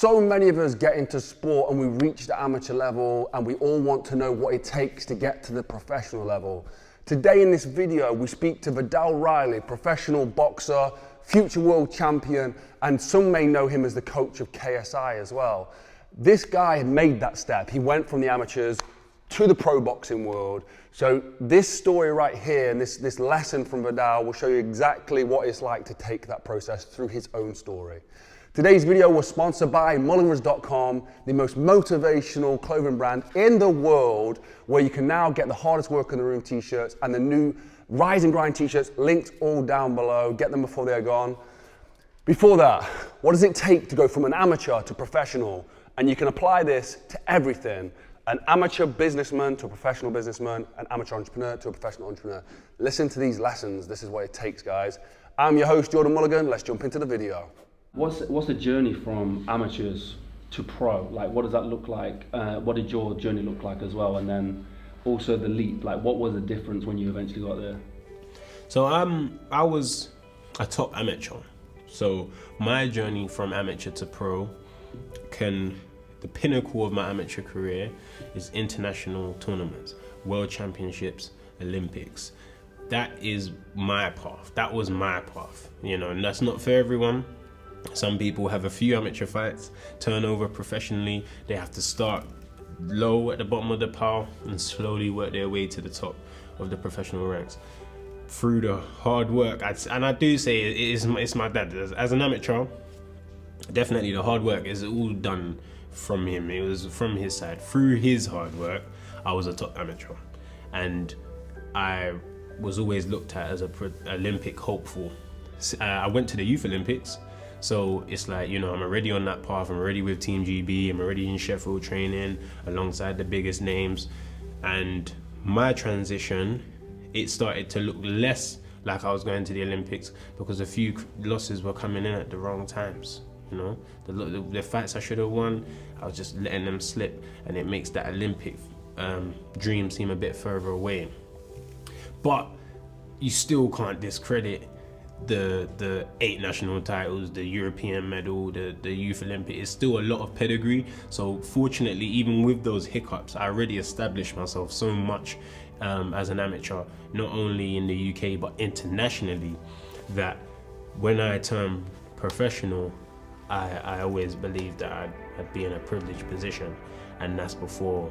So many of us get into sport and we reach the amateur level and we all want to know what it takes to get to the professional level. Today in this video, we speak to VIDDAL RILEY, professional boxer, future world champion, and some may know him as the coach of KSI as well. This guy had made that step. He went from the amateurs to the pro boxing world. So this story right here and this lesson from VIDDAL will show you exactly what it's like to take that process through his own story. Today's video was sponsored by Mulliganbrothers.com, the most motivational clothing brand in the world, where you can now get the hardest work in the room t-shirts and the new Rise and Grind t-shirts, links all down below. Get them before they're gone. Before that, what does it take to go from an amateur to professional? And you can apply this to everything. An amateur businessman to a professional businessman, an amateur entrepreneur to a professional entrepreneur. Listen to these lessons. This is what it takes, guys. I'm your host, Jordan Mulligan. Let's jump into the video. What's the journey from amateurs to pro? Like, what does that look like? What did your journey look like as well? And then also the leap, like what was the difference when you eventually got there? So I was a top amateur. So my journey from amateur to pro the pinnacle of my amateur career is international tournaments, world championships, Olympics. That is my path. That was my path, you know, and that's not for everyone. Some people have a few amateur fights, turn over professionally. They have to start low at the bottom of the pile and slowly work their way to the top of the professional ranks through the hard work. And I do say it's my dad. As an amateur, definitely the hard work is all done from him. It was from his side. Through his hard work, I was a top amateur. And I was always looked at as an Olympic hopeful. I went to the Youth Olympics. So it's like, you know, I'm already on that path. I'm already with Team GB. I'm already in Sheffield training alongside the biggest names. And my transition, it started to look less like I was going to the Olympics because a few losses were coming in at the wrong times. You know, the fights I should have won, I was just letting them slip, and it makes that Olympic dream seem a bit further away. But you still can't discredit the 8 national titles, the European medal, the Youth Olympic. Is still a lot of pedigree. So fortunately, even with those hiccups, I already established myself so much as an amateur, not only in the UK but internationally, that when I turned professional, I always believed that I'd be in a privileged position, and that's before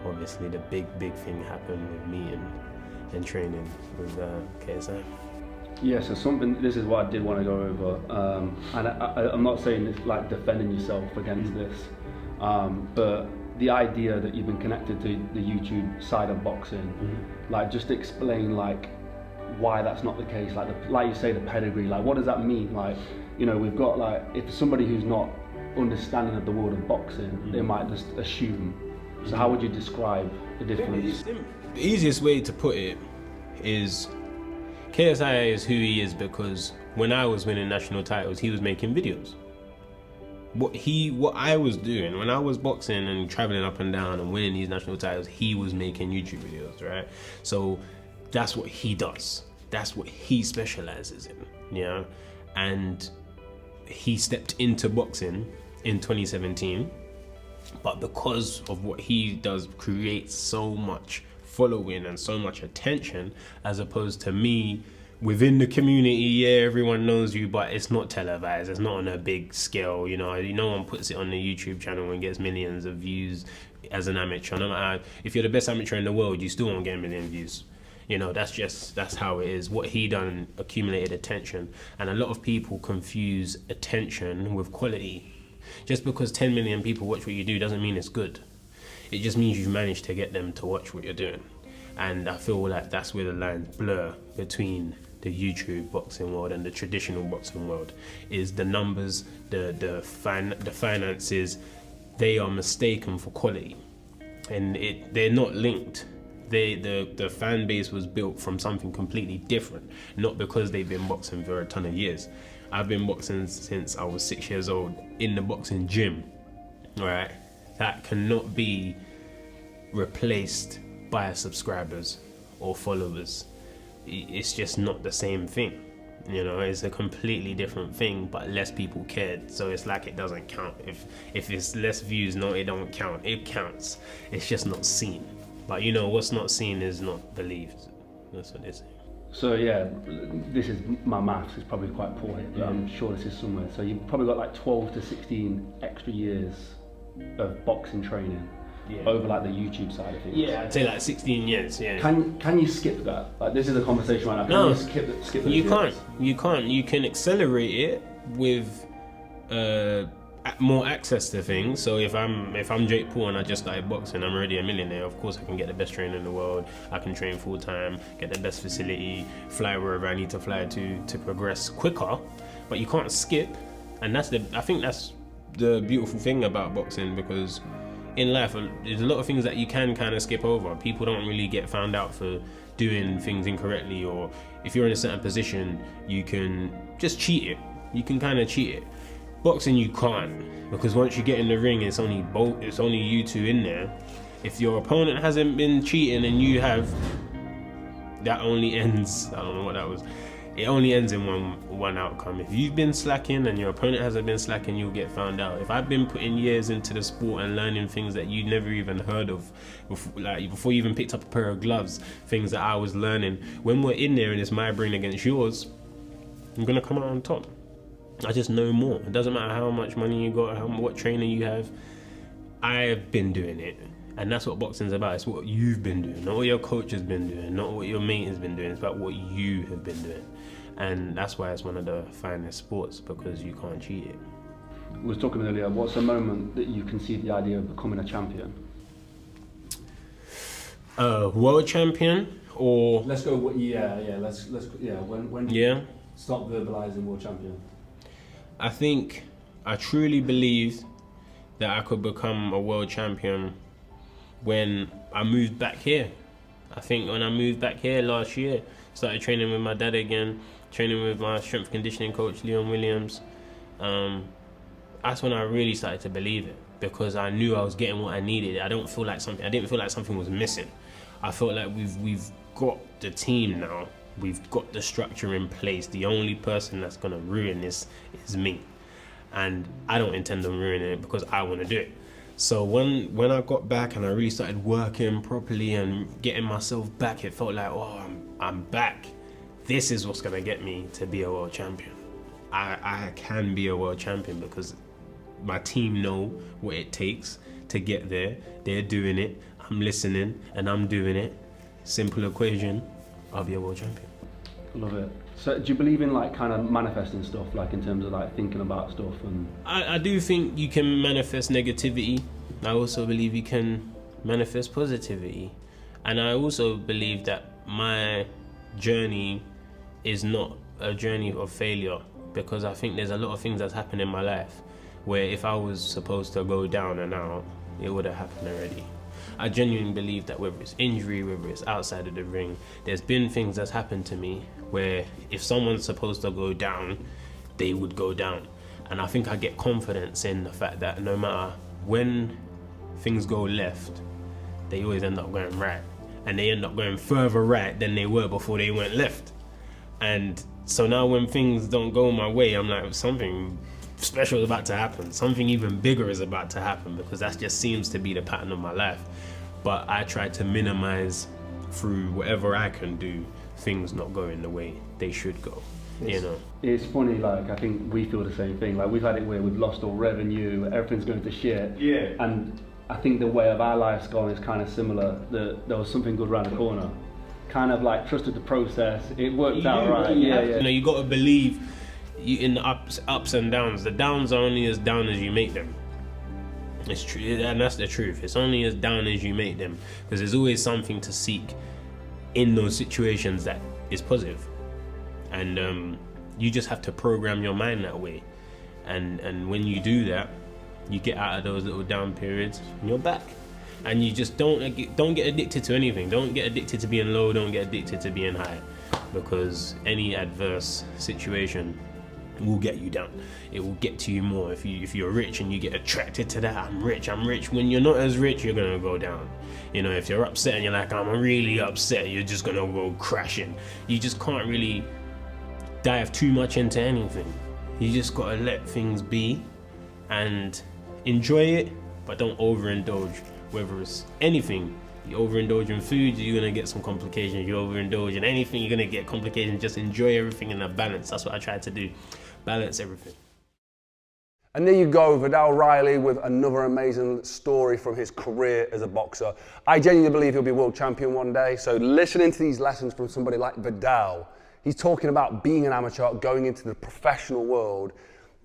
obviously the big thing happened with me and training with KSI. Yeah, so this is what I did want to go over, and I'm not saying it's like defending yourself against this, but the idea that you've been connected to the YouTube side of boxing, like just explain like why that's not the case, like you say, the pedigree, like what does that mean? Like, you know, we've got like, if somebody who's not understanding of the world of boxing, they might just assume. So how would you describe the difference? The easiest way to put it is KSI is who he is because when I was winning national titles, he was making videos. What I was doing when I was boxing and traveling up and down and winning these national titles, he was making YouTube videos, right? So that's what he does. That's what he specializes in, you know? And he stepped into boxing in 2017, but because of what he does, creates so much following and so much attention, as opposed to me within the community. Yeah, everyone knows you, but it's not televised, it's not on a big scale, you know. No one puts it on the YouTube channel and gets millions of views as an amateur. No matter if you're the best amateur in the world, you still won't get a million views. You know, that's how it is. What he done accumulated attention, and a lot of people confuse attention with quality. Just because 10 million people watch what you do doesn't mean it's good. It just means you've managed to get them to watch what you're doing. And I feel like that's where the lines blur between the YouTube boxing world and the traditional boxing world. Is the numbers, the finances, they are mistaken for quality, and they're not linked. The fan base was built from something completely different, not because they've been boxing for a ton of years. I've been boxing since I was 6 years old in the boxing gym, right? That cannot be replaced by subscribers or followers. It's just not the same thing. You know, it's a completely different thing, but less people cared. So it's like it doesn't count. If it's less views, no, it don't count. It counts. It's just not seen. But you know, what's not seen is not believed. That's what they say. So yeah, this is my maths is probably quite poor here, but I'm sure this is somewhere. So you've probably got like 12 to 16 extra years of boxing training over like the YouTube side of things. Yeah, I'd say like 16 years. Yeah. Can you skip that? Like this is a conversation right now. Can you skip those you years? You can't. You can accelerate it with more access to things. So if I'm Jake Paul and I just started boxing, I'm already a millionaire. Of course, I can get the best trainer in the world. I can train full time, get the best facility, fly wherever I need to fly to progress quicker. But you can't skip, and I think that's the beautiful thing about boxing, because in life there's a lot of things that you can kind of skip over. People don't really get found out for doing things incorrectly, or if you're in a certain position, you can just cheat it. You can kind of cheat it. Boxing, you can't, because once you get in the ring, it's only you two in there. If your opponent hasn't been cheating and you have, that only ends. I don't know what that was. It only ends in one outcome. If you've been slacking and your opponent hasn't been slacking, you'll get found out. If I've been putting years into the sport and learning things that you never even heard of, before you even picked up a pair of gloves, things that I was learning, when we're in there and it's my brain against yours, I'm gonna come out on top. I just know more. It doesn't matter how much money you got, what trainer you have. I've been doing it, and that's what boxing's about. It's what you've been doing, not what your coach has been doing, not what your mate has been doing. It's about what you have been doing, and that's why it's one of the finest sports, because you can't cheat it. We were talking earlier. What's the moment that you conceived the idea of becoming a champion? World champion, or let's go. When stop verbalizing world champion. I think I truly believed that I could become a world champion when I moved back here. I think when I moved back here last year, started training with my dad again, training with my strength conditioning coach, Leon Williams. That's when I really started to believe it, because I knew I was getting what I needed. I didn't feel like something was missing. I felt like we've got the team now. We've got the structure in place. The only person that's gonna ruin this is me, and I don't intend on ruining it, because I want to do it. So when I got back and I really started working properly and getting myself back, it felt like, oh, I'm back. This is what's gonna get me to be a world champion. I can be a world champion because my team know what it takes to get there. They're doing it. I'm listening and I'm doing it. Simple equation. I'll be a world champion. Love it. So do you believe in like kind of manifesting stuff, like in terms of like thinking about stuff? And I do think you can manifest negativity. I also believe you can manifest positivity. And I also believe that my journey is not a journey of failure, because I think there's a lot of things that's happened in my life where if I was supposed to go down and out, it would have happened already. I genuinely believe that whether it's injury, whether it's outside of the ring, there's been things that's happened to me where if someone's supposed to go down, they would go down. And I think I get confidence in the fact that no matter when things go left, they always end up going right. And they end up going further right than they were before they went left. And so now when things don't go my way, I'm like, something special is about to happen. Something even bigger is about to happen, because that just seems to be the pattern of my life. But I try to minimize through whatever I can do things not going the way they should go. You know, it's funny, like I think we feel the same thing. Like we've had it where we've lost all revenue, everything's going to shit. Yeah. And I think the way of our life's gone is kind of similar. That there was something good around the corner. Kind of like trusted the process. It worked out right. Yeah. You know, you got to believe in the ups and downs. The downs are only as down as you make them. It's true, and that's the truth. It's only as down as you make them, because there's always something to seek in those situations that is positive. And you just have to program your mind that way. And when you do that, you get out of those little down periods and you're back. And you just don't get addicted to anything. Don't get addicted to being low. Don't get addicted to being high, because any adverse situation will get you down. It will get to you more. If you're rich and you get attracted to that, I'm rich. When you're not as rich, you're gonna go down. You know, if you're upset and you're like, I'm really upset, you're just gonna go crashing. You just can't really dive too much into anything. You just gotta let things be and enjoy it, but don't overindulge. Whether it's anything, you overindulge in food, you're gonna get some complications. You overindulge in anything, you're gonna get complications. Just enjoy everything in a balance. That's what I try to do. Balance everything. And there you go, Vidal Riley with another amazing story from his career as a boxer. I genuinely believe he'll be world champion one day. So listening to these lessons from somebody like Vidal, he's talking about being an amateur, going into the professional world.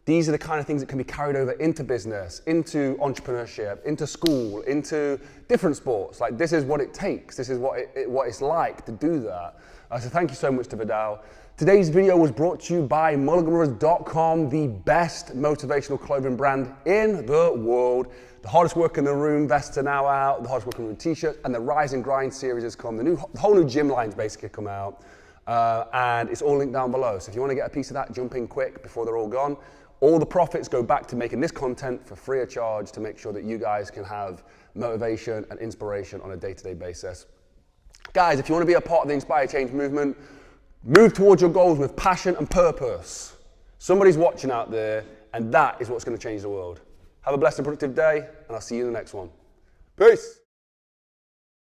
These are the kind of things that can be carried over into business, into entrepreneurship, into school, into different sports. Like, this is what it takes. This is what it's like to do that. So thank you so much to Vidal. Today's video was brought to you by Mulliganbrothers.com, the best motivational clothing brand in the world. The hardest work in the room vests are now out, the hardest work in the room t-shirts, and the Rise and Grind series has come. The whole new gym line's basically come out, and it's all linked down below. So if you want to get a piece of that, jump in quick before they're all gone. All the profits go back to making this content for free of charge to make sure that you guys can have motivation and inspiration on a day-to-day basis. Guys, if you want to be a part of the Inspire Change movement, move towards your goals with passion and purpose. Somebody's watching out there, and that is what's going to change the world. Have a blessed and productive day, and I'll see you in the next one. Peace.